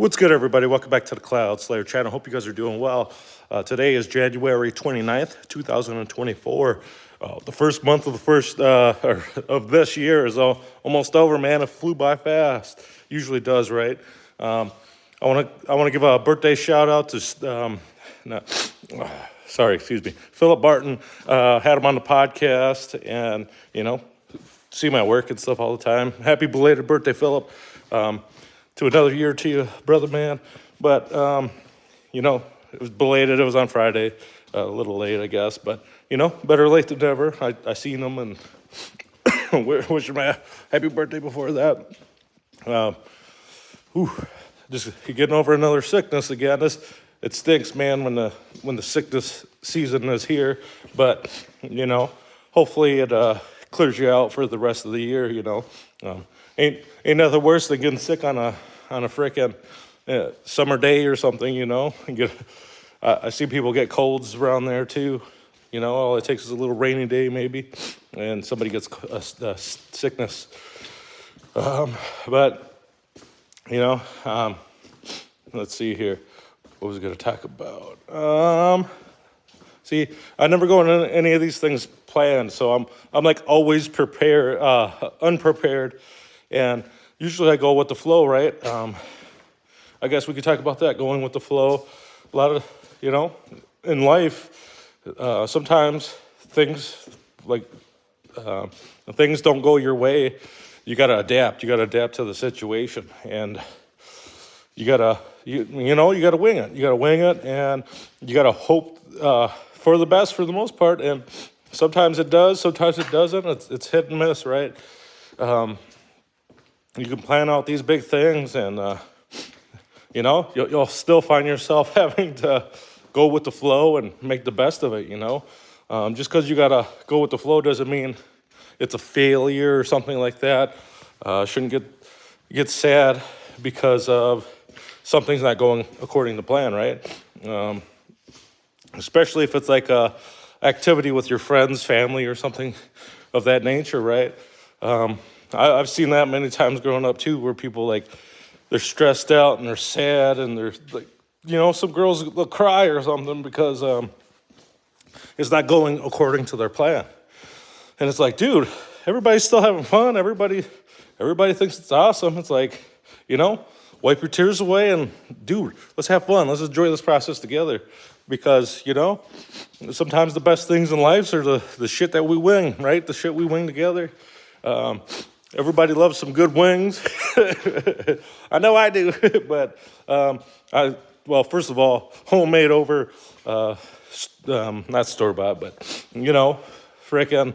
What's good, everybody? Welcome back to the Cloud Slayer channel. Hope you guys are doing well. Today is January 29th, 2024. The first month of of this year is almost over, man. It flew by fast. Usually does, right? I want to give a birthday shout out to Philip Barton. Had him on the podcast, and see my work and stuff all the time. Happy belated birthday, Philip. To another year to you, brother, man. But, it was belated. It was on Friday, a little late, I guess. But, better late than never. I seen him and wish him a happy birthday before that. Just getting over another sickness again. It stinks, man, when the sickness season is here. But, hopefully it clears you out for the rest of the year, Ain't nothing worse than getting sick on a frickin' summer day or something, I see people get colds around there too. All it takes is a little rainy day maybe, and somebody gets a sickness. Let's see here. What was I going to talk about? See, I never go into any of these things planned, so I'm like always unprepared. And usually I go with the flow, right? I guess we could talk about that, going with the flow. A lot of, in life, sometimes things things don't go your way. You got to adapt. You got to adapt to the situation, and you got to wing it. You got to wing it, and you got to hope for the best for the most part. And sometimes it does, sometimes it doesn't. It's hit and miss, right? You can plan out these big things, and you'll still find yourself having to go with the flow and make the best of it. Just because you gotta go with the flow doesn't mean it's a failure or something like that. Shouldn't get sad because of something's not going according to plan, right? Especially if it's like a activity with your friends, family, or something of that nature, right? I've seen that many times growing up too, where people they're stressed out and they're sad, and they're some girls will cry or something because it's not going according to their plan. And it's like, dude, everybody's still having fun. Everybody thinks it's awesome. It's like, wipe your tears away and, dude, let's have fun. Let's enjoy this process together. Because, sometimes the best things in life are the shit that we wing, right? The shit we wing together. Everybody loves some good wings. I know I do. But, first of all, homemade over, not store-bought, but, frickin'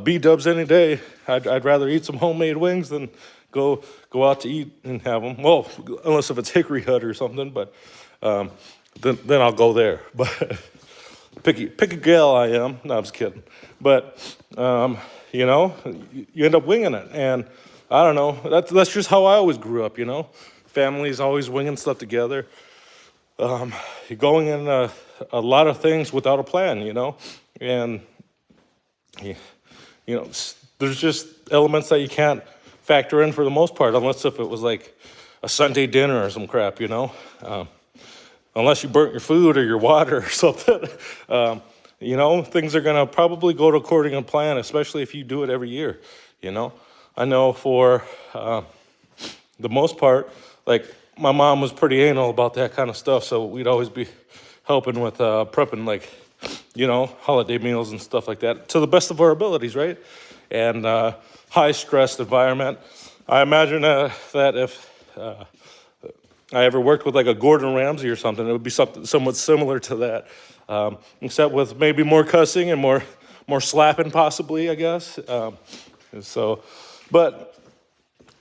B-dubs any day. I'd rather eat some homemade wings than go out to eat and have them. Well, unless if it's Hickory Hut or something, but then I'll go there. But picky gal I am. No, I'm just kidding. But you end up winging it, and I don't know. That's just how I always grew up. Families always winging stuff together. You're going in a lot of things without a plan. And there's just elements that you can't factor in for the most part, unless if it was like a Sunday dinner or some crap. Unless you burnt your food or your water or something, things are going to probably go according to plan, especially if you do it every year, I know for the most part, my mom was pretty anal about that kind of stuff, so we'd always be helping with prepping, holiday meals and stuff like that to the best of our abilities, right? And high-stressed environment. I imagine that if I ever worked with a Gordon Ramsay or something, it would be something somewhat similar to that, except with maybe more cussing and more slapping, possibly, I guess. But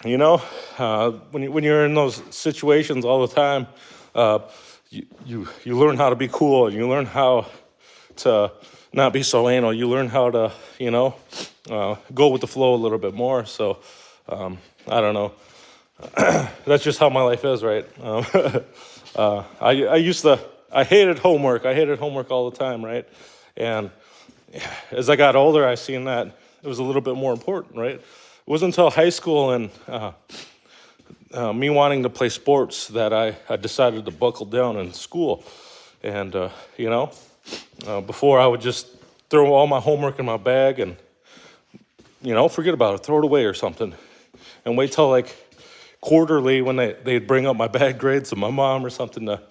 when you're in those situations all the time, you learn how to be cool, and you learn how to not be so anal. You learn how to go with the flow a little bit more. So I don't know. That's just how my life is, right? I hated homework. I hated homework all the time, right? And as I got older, I seen that it was a little bit more important, right? It wasn't until high school and me wanting to play sports that I decided to buckle down in school. And, before I would just throw all my homework in my bag and, forget about it, throw it away or something. And wait till like quarterly when they'd bring up my bad grades to my mom or something to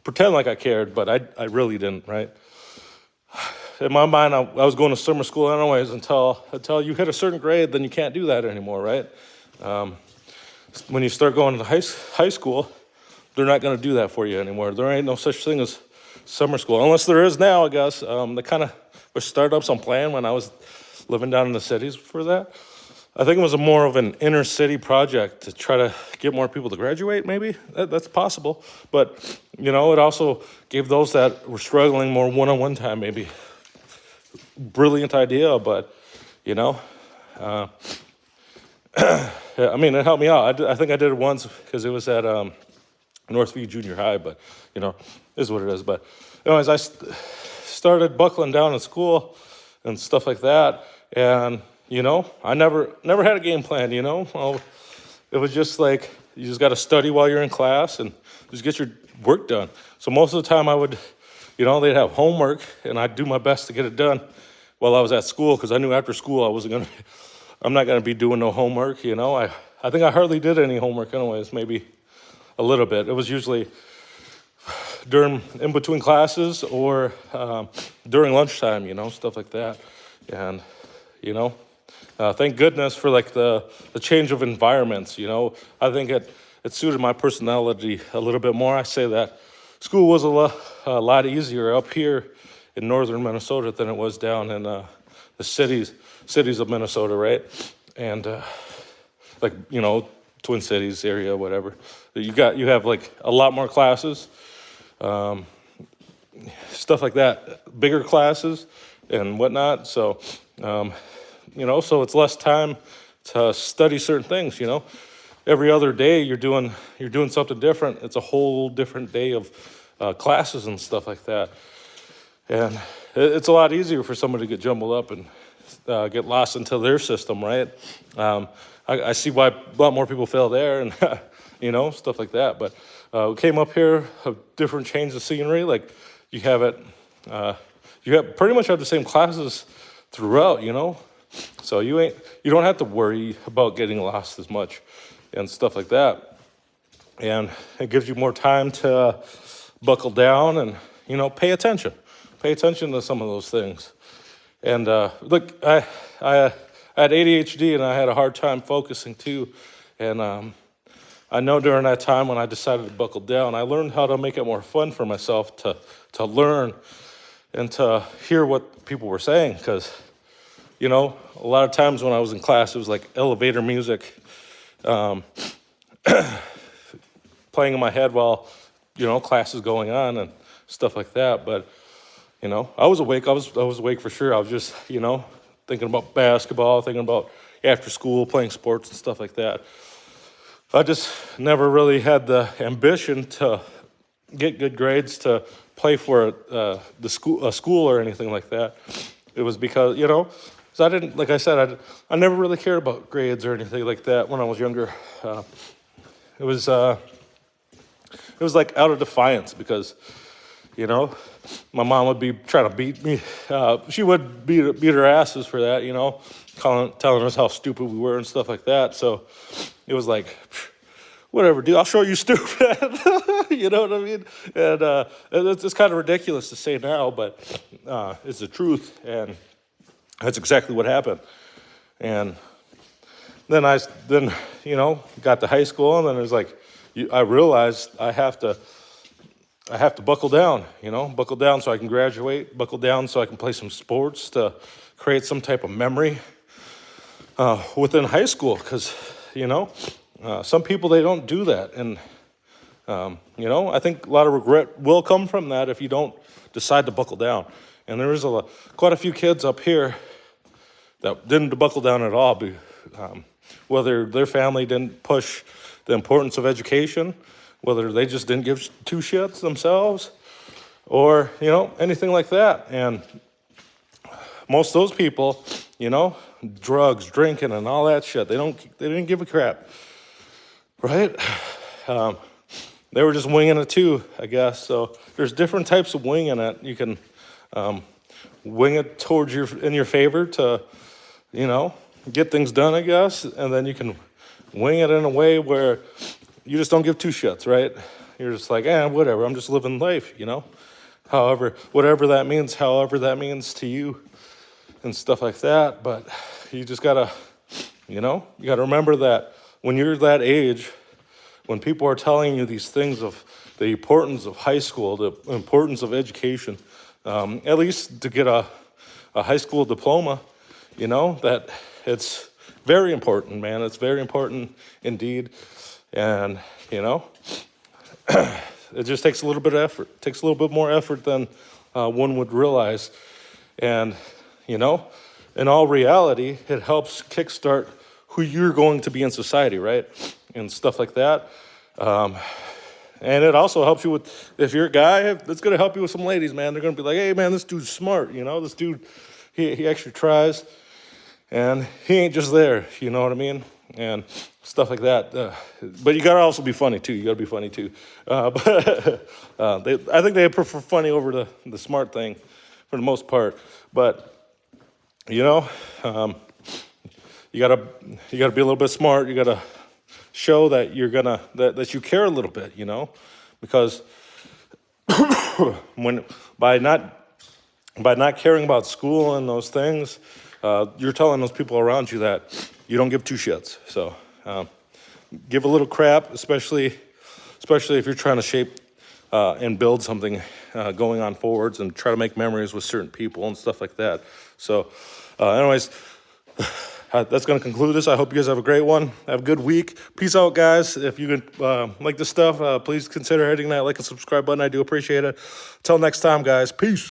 pretend like I cared, but I really didn't, right? In my mind, I was going to summer school anyways until you hit a certain grade, then you can't do that anymore, right? When you start going to high school, they're not going to do that for you anymore. There ain't no such thing as summer school, unless there is now, I guess. They kind of were startups on plan when I was living down in the cities for that. I think it was more of an inner city project to try to get more people to graduate, maybe. That's possible. But, it also gave those that were struggling more one-on-one time, maybe. Brilliant idea, but, yeah, it helped me out. I think I did it once because it was at Northview Junior High, but, is what it is. But anyways, I started buckling down in school and stuff like that, and I never had a game plan. Well, it was just like you just got to study while you're in class and just get your work done. So most of the time I would, they'd have homework, and I'd do my best to get it done while I was at school because I knew after school I'm not gonna be doing no homework. I think I hardly did any homework anyways, maybe a little bit. It was usually in between classes or during lunchtime, stuff like that. And, thank goodness for like the change of environments, I think it suited my personality a little bit more. I say that school was a lot easier up here in northern Minnesota than it was down in the cities of Minnesota, right? And Twin Cities area, whatever. You have like a lot more classes, stuff like that, bigger classes and whatnot. So, so it's less time to study certain things. Every other day you're doing something different. It's a whole different day of classes and stuff like that. And it's a lot easier for somebody to get jumbled up and get lost into their system, right? I see why a lot more people fail there and, stuff like that. But we came up here, a different change of scenery. Like you pretty much have the same classes throughout, So you don't have to worry about getting lost as much and stuff like that. And it gives you more time to buckle down and, pay attention. Pay attention to some of those things. And look, I had ADHD and I had a hard time focusing too. And I know during that time when I decided to buckle down, I learned how to make it more fun for myself to learn and to hear what people were saying. Because, a lot of times when I was in class, it was like elevator music playing in my head while, class is going on and stuff like that. But I was awake. I was awake for sure. I was just, thinking about basketball, thinking about after school, playing sports and stuff like that. I just never really had the ambition to get good grades to play for a school or anything like that. It was because, 'cause I didn't, like I said, I never really cared about grades or anything like that when I was younger. It was like out of defiance because, my mom would be trying to beat me. She would beat her asses for that, telling us how stupid we were and stuff like that. So it was like, whatever, dude, I'll show you stupid. You know what I mean? And it's kind of ridiculous to say now, but it's the truth. And that's exactly what happened. And then got to high school, and then it was like, I realized I have to buckle down, buckle down so I can graduate, buckle down so I can play some sports to create some type of memory within high school. Because, some people, they don't do that. And, I think a lot of regret will come from that if you don't decide to buckle down. And there is quite a few kids up here that didn't buckle down at all, whether their family didn't push the importance of education, whether they just didn't give two shits themselves, or, anything like that. And most of those people, drugs, drinking, and all that shit, they didn't give a crap. right? Um, they were just winging it too, I guess. So there's different types of winging it. You can wing it towards in your favor to, get things done, I guess. And then you can wing it in a way where you just don't give two shits, right? You're just like, whatever, I'm just living life, However, whatever that means, however that means to you and stuff like that. But you just gotta, you gotta remember that when you're that age, when people are telling you these things of the importance of high school, the importance of education, at least to get a high school diploma, that it's very important, man. It's very important indeed. And, it just takes a little bit of effort. It takes a little bit more effort than one would realize. And, in all reality, it helps kickstart who you're going to be in society, right? And stuff like that. And it also helps you with, if you're a guy, it's going to help you with some ladies, man. They're going to be like, hey, man, this dude's smart, This dude, he actually tries. And he ain't just there, you know what I mean? And stuff like that. But you got to also be funny, too. You got to be funny, too. But I think they prefer funny over the smart thing for the most part. But, you got to be a little bit smart. You got to show that you're going to, that you care a little bit, Because by not caring about school and those things, you're telling those people around you that you don't give two shits. So give a little crap, especially if you're trying to shape and build something going on forwards and try to make memories with certain people and stuff like that. So anyways, that's going to conclude this. I hope you guys have a great one. Have a good week. Peace out, guys. If you like this stuff, please consider hitting that like and subscribe button. I do appreciate it. Till next time, guys. Peace.